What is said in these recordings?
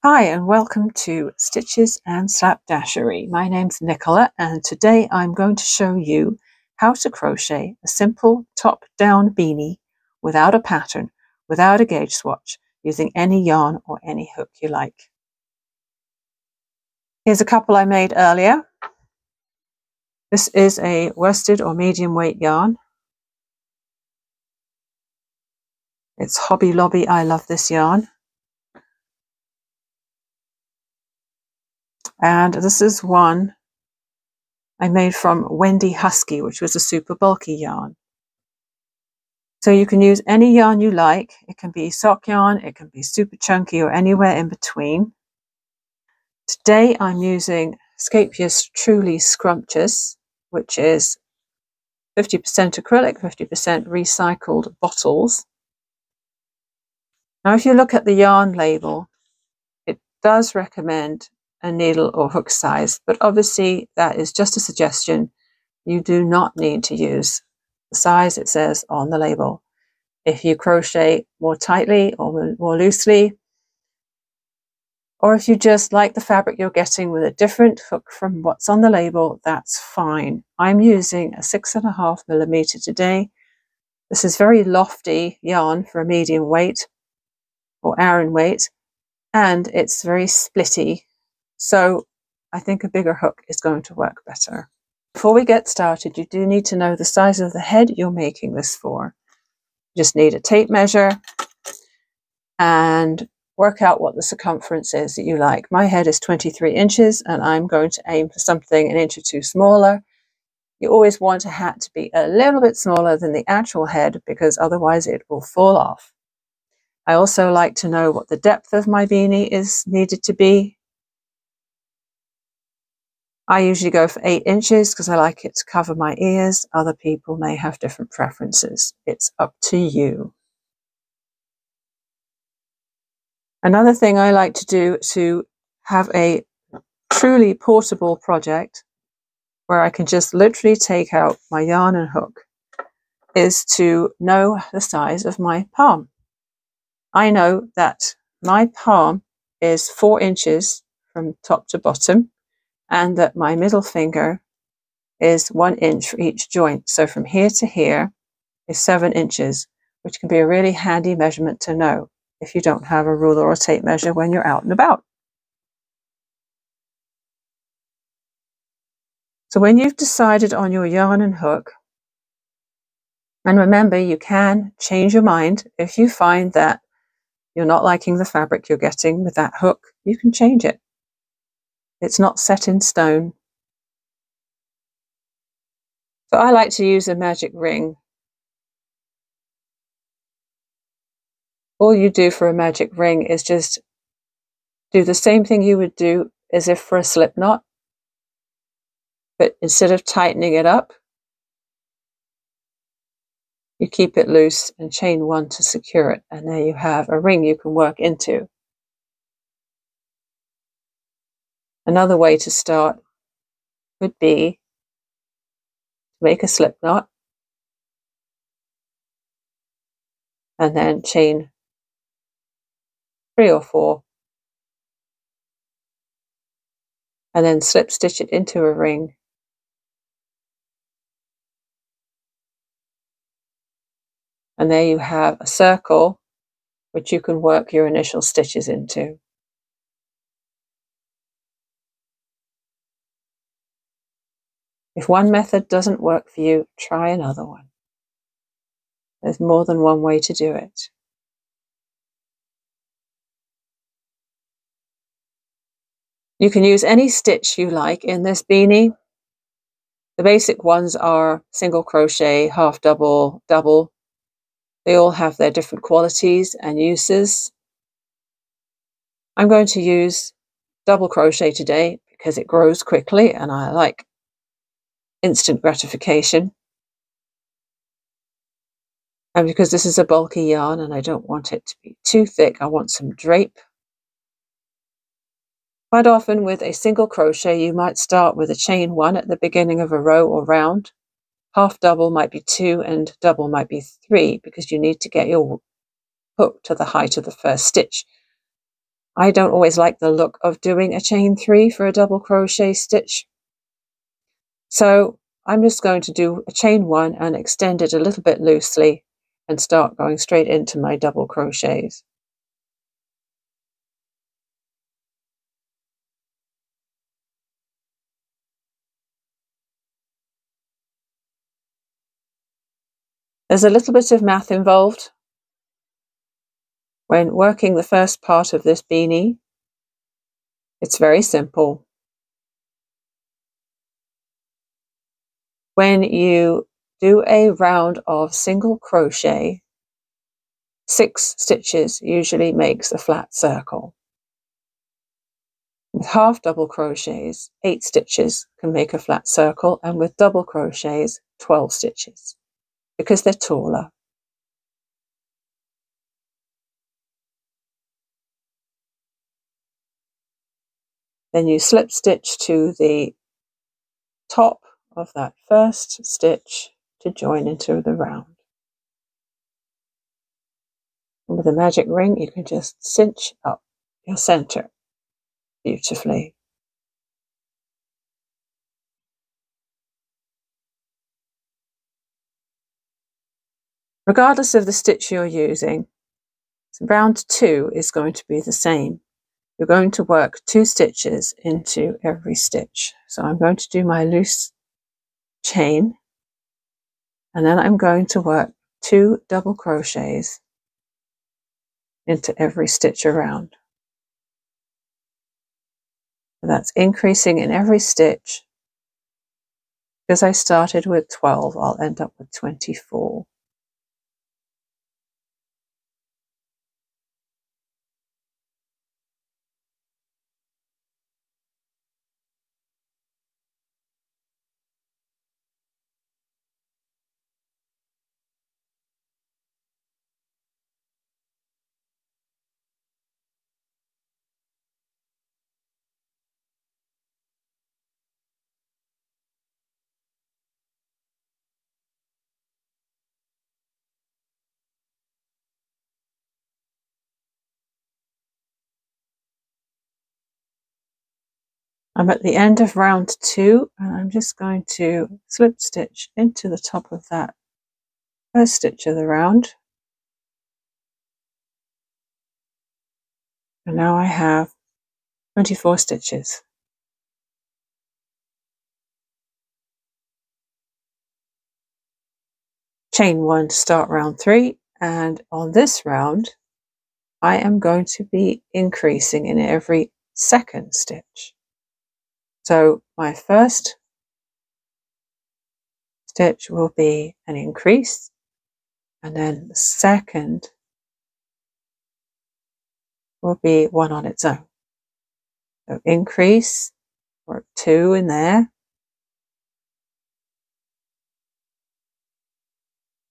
Hi and welcome to Stitches and Slapdashery. My name's Nicola and today I'm going to show you how to crochet a simple top-down beanie without a pattern, without a gauge swatch, using any yarn or any hook you like. Here's a couple I made earlier. This is a worsted or medium weight yarn. It's Hobby Lobby. I love this yarn. And this is one I made from Wendy Husky, which was a super bulky yarn. So you can use any yarn you like. It can be sock yarn, it can be super chunky or anywhere in between. Today I'm using Scapia's Truly Scrumptious, which is 50% acrylic, 50% recycled bottles. Now if you look at the yarn label, it does recommend a needle or hook size, but obviously that is just a suggestion. You do not need to use the size it says on the label. If you crochet more tightly or more loosely, or if you just like the fabric you're getting with a different hook from what's on the label, that's fine. I'm using a 6.5mm today. This is very lofty yarn for a medium weight or Aran weight, and it's very splitty. So I think a bigger hook is going to work better. Before we get started, you do need to know the size of the head you're making this for. You just need a tape measure and work out what the circumference is that you like. My head is 23 inches and I'm going to aim for something an inch or two smaller. You always want a hat to be a little bit smaller than the actual head because otherwise it will fall off. I also like to know what the depth of my beanie is needed to be. I usually go for 8 inches because I like it to cover my ears. Other people may have different preferences. It's up to you. Another thing I like to do to have a truly portable project where I can just literally take out my yarn and hook is to know the size of my palm. I know that my palm is 4 inches from top to bottom and that my middle finger is 1 inch for each joint. So from here to here is 7 inches, which can be a really handy measurement to know if you don't have a ruler or tape measure when you're out and about. So when you've decided on your yarn and hook, and remember you can change your mind if you find that you're not liking the fabric you're getting with that hook, you can change it. It's not set in stone. So I like to use a magic ring. All you do for a magic ring is just do the same thing you would do as if for a slip knot, but instead of tightening it up, you keep it loose and chain one to secure it, and there you have a ring you can work into. Another way to start would be to make a slip knot and then chain 3 or 4 and then slip stitch it into a ring. And there you have a circle which you can work your initial stitches into. If one method doesn't work for you, try another one. There's more than one way to do it. You can use any stitch you like in this beanie. The basic ones are single crochet, half double, double. They all have their different qualities and uses. I'm going to use double crochet today because it grows quickly and I like instant gratification. And because this is a bulky yarn and I don't want it to be too thick, I want some drape. Quite often with a single crochet, you might start with a chain 1 at the beginning of a row or round. Half double might be 2 and double might be 3 because you need to get your hook to the height of the first stitch. I don't always like the look of doing a chain 3 for a double crochet stitch. So I'm just going to do a chain 1 and extend it a little bit loosely and start going straight into my double crochets. There's a little bit of math involved when working the first part of this beanie. It's very simple. When you do a round of single crochet, 6 stitches usually makes a flat circle. With half double crochets, 8 stitches can make a flat circle, and with double crochets, 12 stitches, because they're taller. Then you slip stitch to the top of that first stitch to join into the round. And with a magic ring, you can just cinch up your center beautifully. Regardless of the stitch you're using, round 2 is going to be the same. You're going to work 2 stitches into every stitch. So I'm going to do my loose chain, and then I'm going to work 2 double crochets into every stitch around. And that's increasing in every stitch. Because I started with 12, I'll end up with 24. I'm at the end of round 2, and I'm just going to slip stitch into the top of that first stitch of the round. And now I have 24 stitches. Chain 1 to start round 3, and on this round I am going to be increasing in every second stitch. So my first stitch will be an increase, and then the second will be one on its own. So increase, work 2 in there,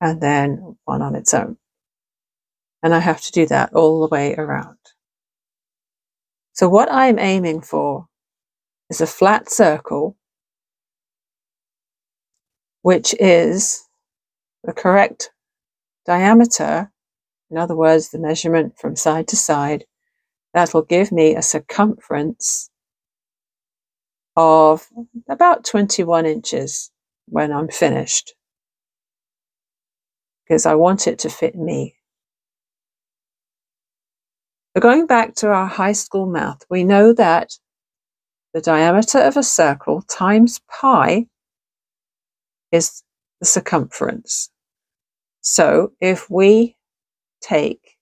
and then one on its own. And I have to do that all the way around. So what I'm aiming for is a flat circle, which is the correct diameter, in other words, the measurement from side to side, that will give me a circumference of about 21 inches when I'm finished, because I want it to fit me. So going back to our high school math, we know that the diameter of a circle times pi is the circumference. So if we take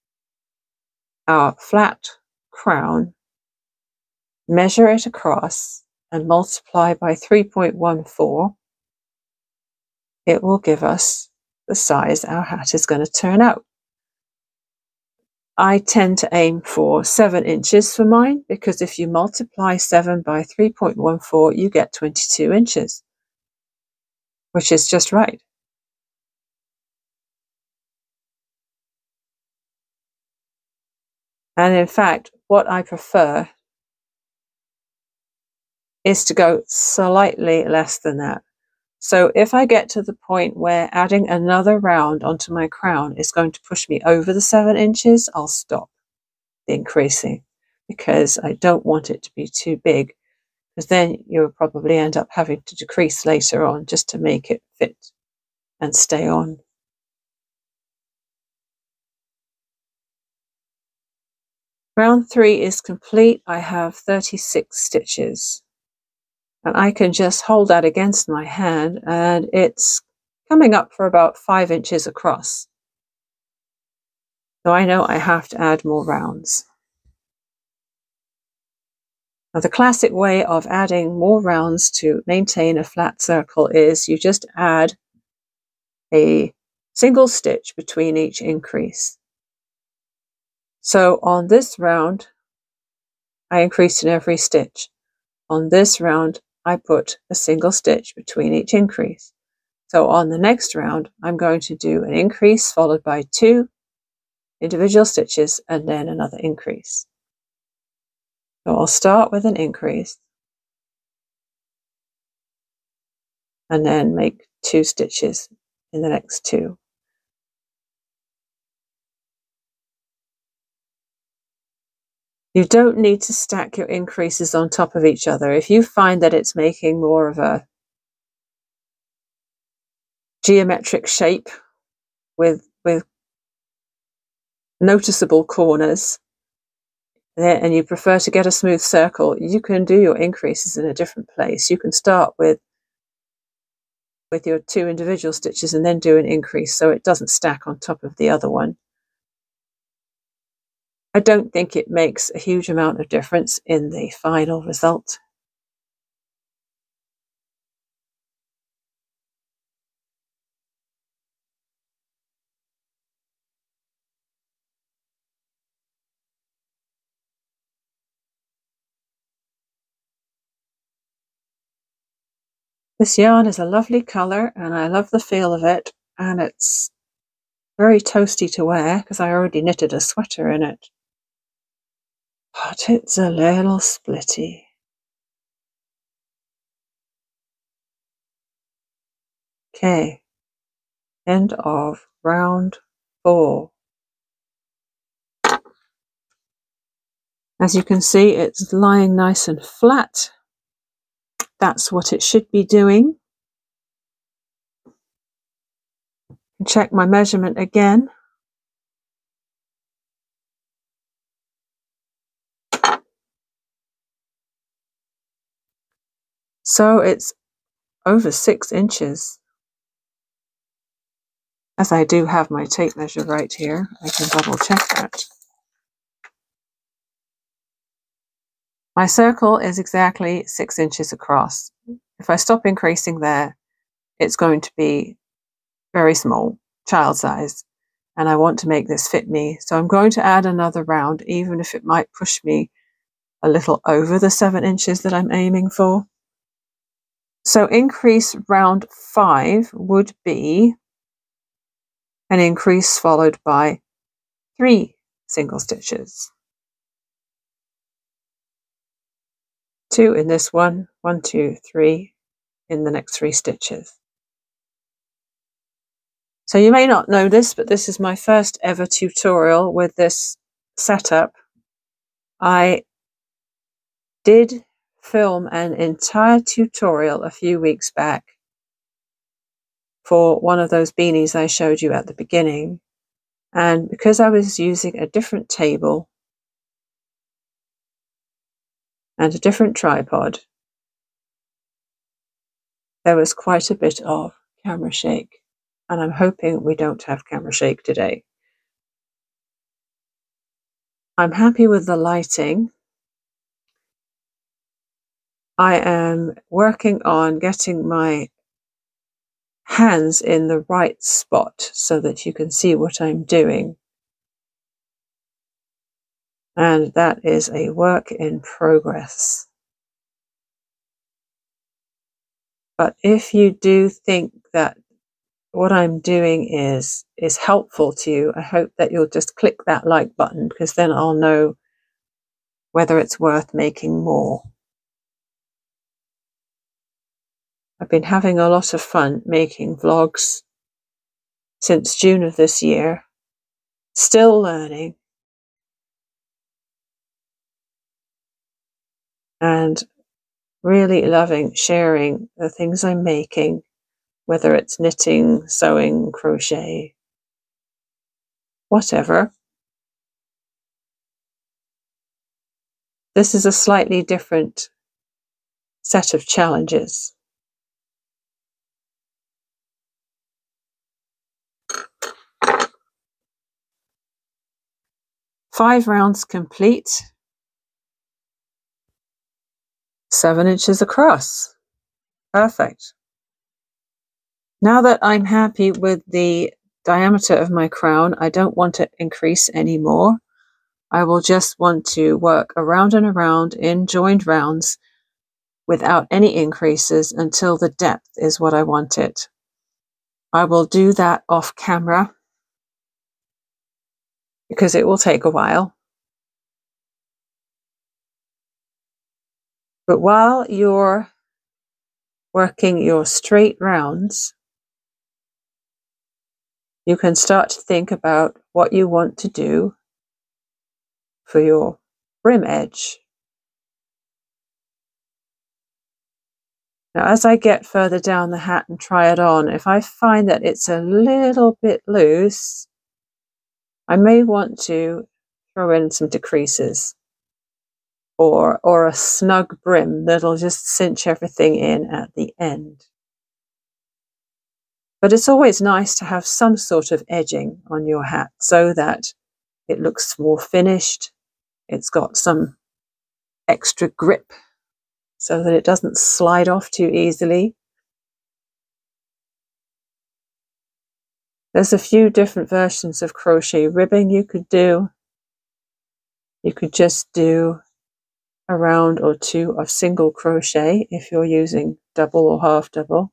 our flat crown, measure it across, and multiply by 3.14, it will give us the size our hat is going to turn out. I tend to aim for 7 inches for mine, because if you multiply 7 by 3.14, you get 22 inches, which is just right. And in fact, what I prefer is to go slightly less than that. So if I get to the point where adding another round onto my crown is going to push me over the 7 inches, I'll stop the increasing. because I don't want it to be too big, because then you'll probably end up having to decrease later on just to make it fit and stay on. Round 3 is complete. I have 36 stitches, and I can just hold that against my hand, and it's coming up for about 5 inches across. So I know I have to add more rounds. Now, the classic way of adding more rounds to maintain a flat circle is you just add a single stitch between each increase. So on this round, I increased in every stitch. On this round, I put a single stitch between each increase. So on the next round, I'm going to do an increase followed by 2 individual stitches and then another increase. So I'll start with an increase and then make 2 stitches in the next 2. You don't need to stack your increases on top of each other. If you find that it's making more of a geometric shape with noticeable corners, and you prefer to get a smooth circle, you can do your increases in a different place. You can start with your 2 individual stitches and then do an increase so it doesn't stack on top of the other one. I don't think it makes a huge amount of difference in the final result. This yarn is a lovely colour and I love the feel of it, and it's very toasty to wear because I already knitted a sweater in it. But it's a little splitty. Okay, end of round 4. As you can see, it's lying nice and flat. That's what it should be doing. Check my measurement again. So it's over 6 inches. As I do have my tape measure right here, I can double check that. My circle is exactly 6 inches across. If I stop increasing there, it's going to be very small, child size, and I want to make this fit me. So I'm going to add another round, even if it might push me a little over the 7 inches that I'm aiming for. So increase round 5 would be an increase followed by 3 single stitches. 2 in this one, 1, 2, 3 in the next 3 stitches. So you may not know this, but this is my first ever tutorial with this setup. I did film an entire tutorial a few weeks back for one of those beanies I showed you at the beginning, and because I was using a different table and a different tripod, there was quite a bit of camera shake, and I'm hoping we don't have camera shake today. I'm happy with the lighting. I am working on getting my hands in the right spot so that you can see what I'm doing. And that is a work in progress. But if you do think that what I'm doing is helpful to you, I hope that you'll just click that like button, because then I'll know whether it's worth making more. I've been having a lot of fun making vlogs since June of this year, still learning. and really loving sharing the things I'm making, whether it's knitting, sewing, crochet, whatever. This is a slightly different set of challenges. Five rounds complete, 7 inches across. Perfect. Now that I'm happy with the diameter of my crown, I don't want to increase anymore. I will just want to work around and around in joined rounds without any increases until the depth is what I want it. I will do that off camera because it will take a while. But while you're working your straight rounds, you can start to think about what you want to do for your brim edge. Now, as I get further down the hat and try it on, if I find that it's a little bit loose, I may want to throw in some decreases or a snug brim that'll just cinch everything in at the end. But it's always nice to have some sort of edging on your hat so that it looks more finished. It's got some extra grip so that it doesn't slide off too easily. There's a few different versions of crochet ribbing you could do. You could just do a round or two of single crochet if you're using double or half double.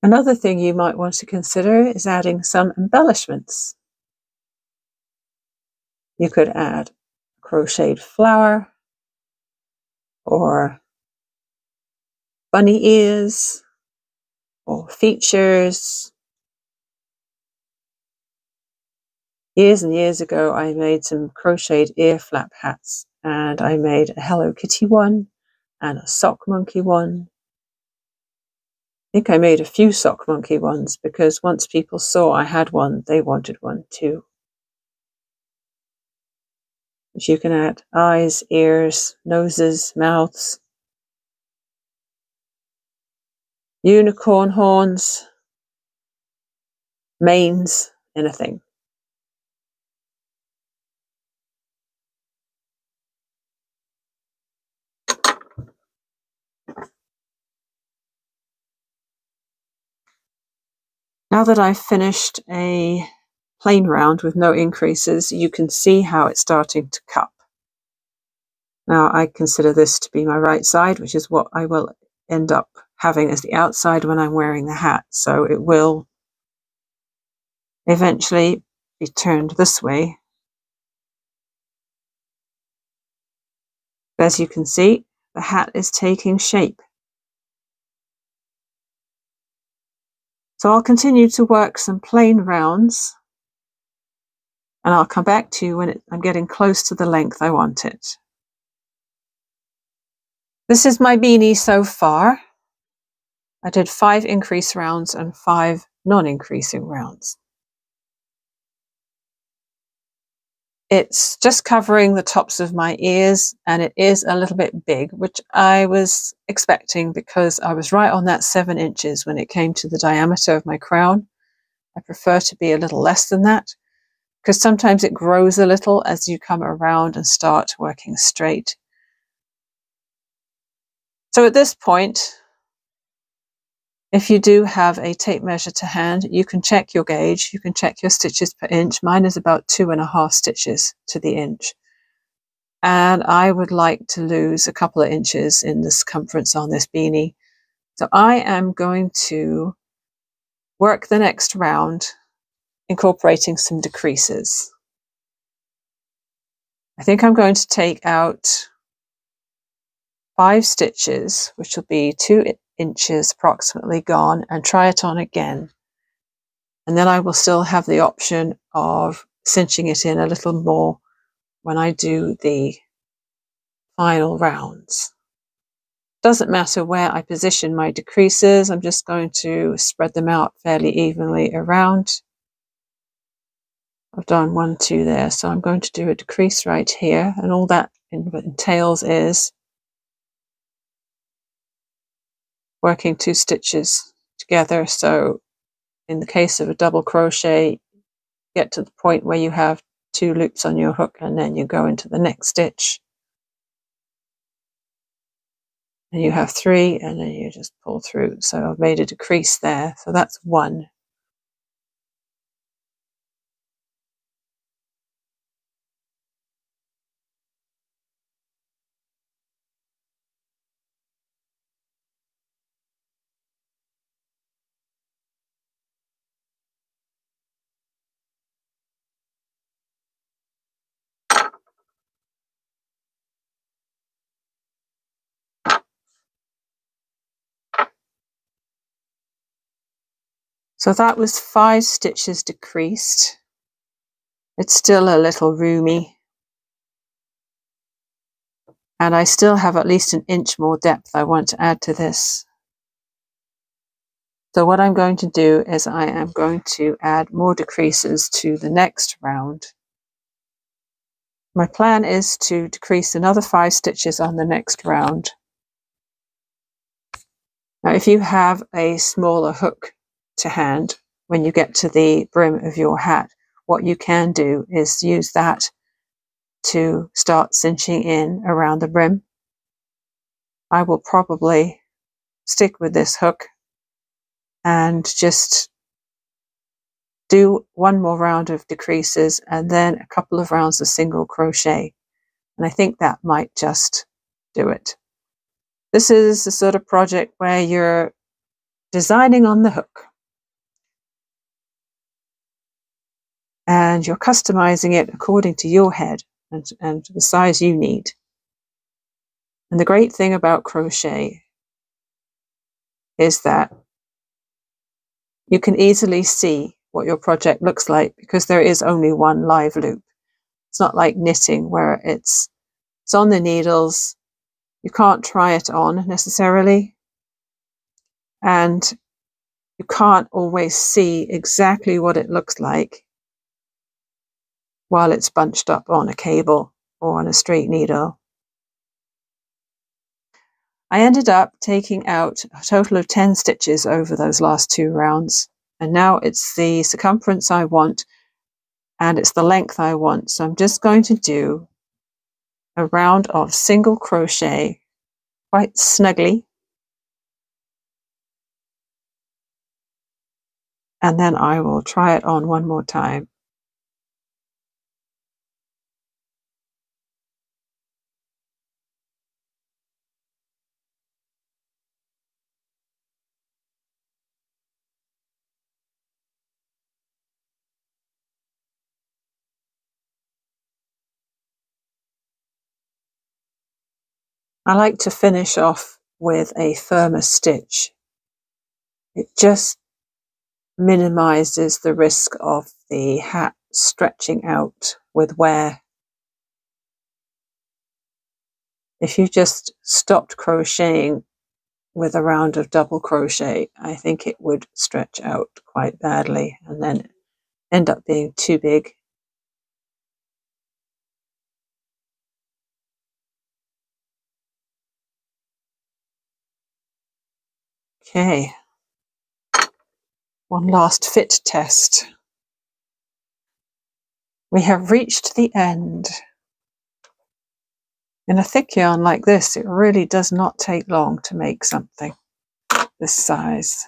Another thing you might want to consider is adding some embellishments. You could add a crocheted flower or bunny ears or features. Years and years ago, I made some crocheted ear flap hats, and I made a Hello Kitty one and a sock monkey one. I think I made a few sock monkey ones because once people saw I had one, they wanted one too. But you can add eyes, ears, noses, mouths, unicorn horns, manes, anything. Now that I've finished a plain round with no increases, you can see how it's starting to cup. Now I consider this to be my right side, which is what I will end up having as the outside when I'm wearing the hat. So it will eventually be turned this way. As you can see, the hat is taking shape. So I'll continue to work some plain rounds, and I'll come back to you when I'm getting close to the length I want it. This is my beanie so far. I did 5 increase rounds and 5 non-increasing rounds. It's just covering the tops of my ears, and it is a little bit big, which I was expecting because I was right on that 7 inches when it came to the diameter of my crown. I prefer to be a little less than that because sometimes it grows a little as you come around and start working straight. So at this point, if you do have a tape measure to hand, you can check your gauge, you can check your stitches per inch. Mine is about 2.5 stitches to the inch. And I would like to lose a couple of inches in the circumference on this beanie. So I am going to work the next round, incorporating some decreases. I think I'm going to take out 5 stitches, which will be 2 inches approximately gone, and try it on again. And then I will still have the option of cinching it in a little more when I do the final rounds. Doesn't matter where I position my decreases, I'm just going to spread them out fairly evenly around. I've done 1, 2 there, so I'm going to do a decrease right here, and all that entails is working 2 stitches together. So in the case of a double crochet, get to the point where you have 2 loops on your hook, and then you go into the next stitch. And you have 3, and then you just pull through. So I've made a decrease there. So that's 1. So that was 5 stitches decreased. It's still a little roomy. And I still have at least an inch more depth I want to add to this. So what I'm going to do is I am going to add more decreases to the next round. My plan is to decrease another 5 stitches on the next round. Now, if you have a smaller hook to hand when you get to the brim of your hat, what you can do is use that to start cinching in around the brim. I will probably stick with this hook and just do 1 more round of decreases and then a couple of rounds of single crochet. And I think that might just do it. This is the sort of project where you're designing on the hook and you're customizing it according to your head and the size you need. And the great thing about crochet is that you can easily see what your project looks like because there is only 1 live loop. It's not like knitting where it's on the needles. You can't try it on necessarily. And you can't always see exactly what it looks like while it's bunched up on a cable or on a straight needle. I ended up taking out a total of 10 stitches over those last 2 rounds. And now it's the circumference I want and it's the length I want. So I'm just going to do a round of single crochet quite snugly. And then I will try it on 1 more time. I like to finish off with a firmer stitch. It just minimizes the risk of the hat stretching out with wear. If you just stopped crocheting with a round of double crochet, I think it would stretch out quite badly and then end up being too big. Okay, one last fit test. We have reached the end. In a thick yarn like this, it really does not take long to make something this size.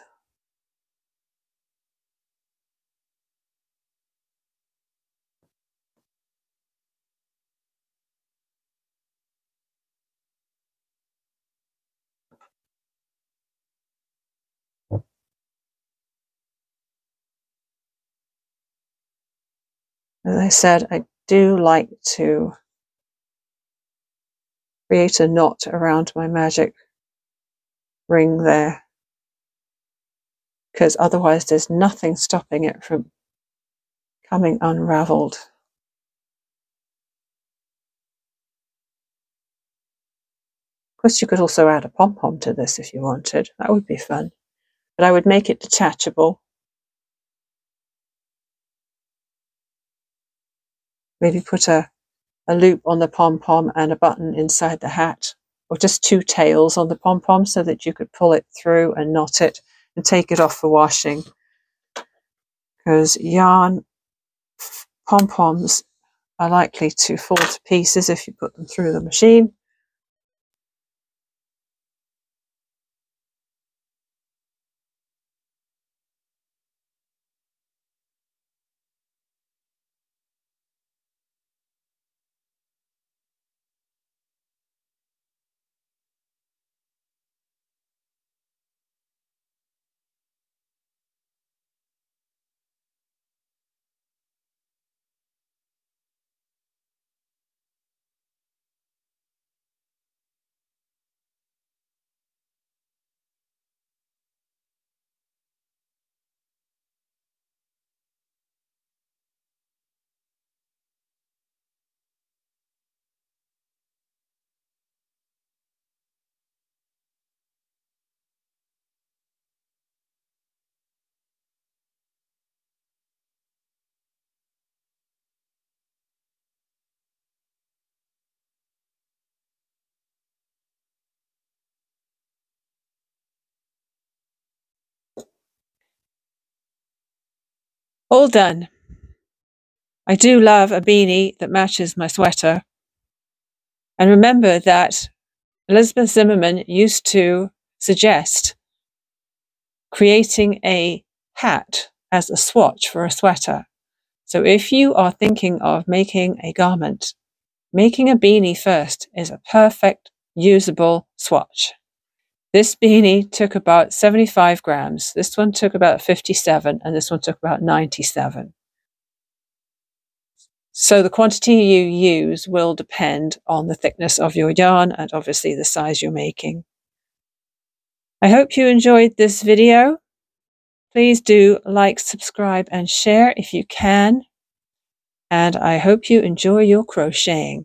As I said, I do like to create a knot around my magic ring there, because otherwise there's nothing stopping it from coming unraveled. course, you could also add a pom-pom to this if you wanted. That would be fun. But I would make it detachable. Maybe put a loop on the pom-pom and a button inside the hat, or just two tails on the pom-pom so that you could pull it through and knot it and take it off for washing. Because yarn pom-poms are likely to fall to pieces if you put them through the machine. All done. I do love a beanie that matches my sweater. And remember that Elizabeth Zimmerman used to suggest creating a hat as a swatch for a sweater. So if you are thinking of making a garment, making a beanie first is a perfect usable swatch. This beanie took about 75 grams. This one took about 57, and this one took about 97. So the quantity you use will depend on the thickness of your yarn and obviously the size you're making. I hope you enjoyed this video. Please do like, subscribe, and share if you can. And I hope you enjoy your crocheting.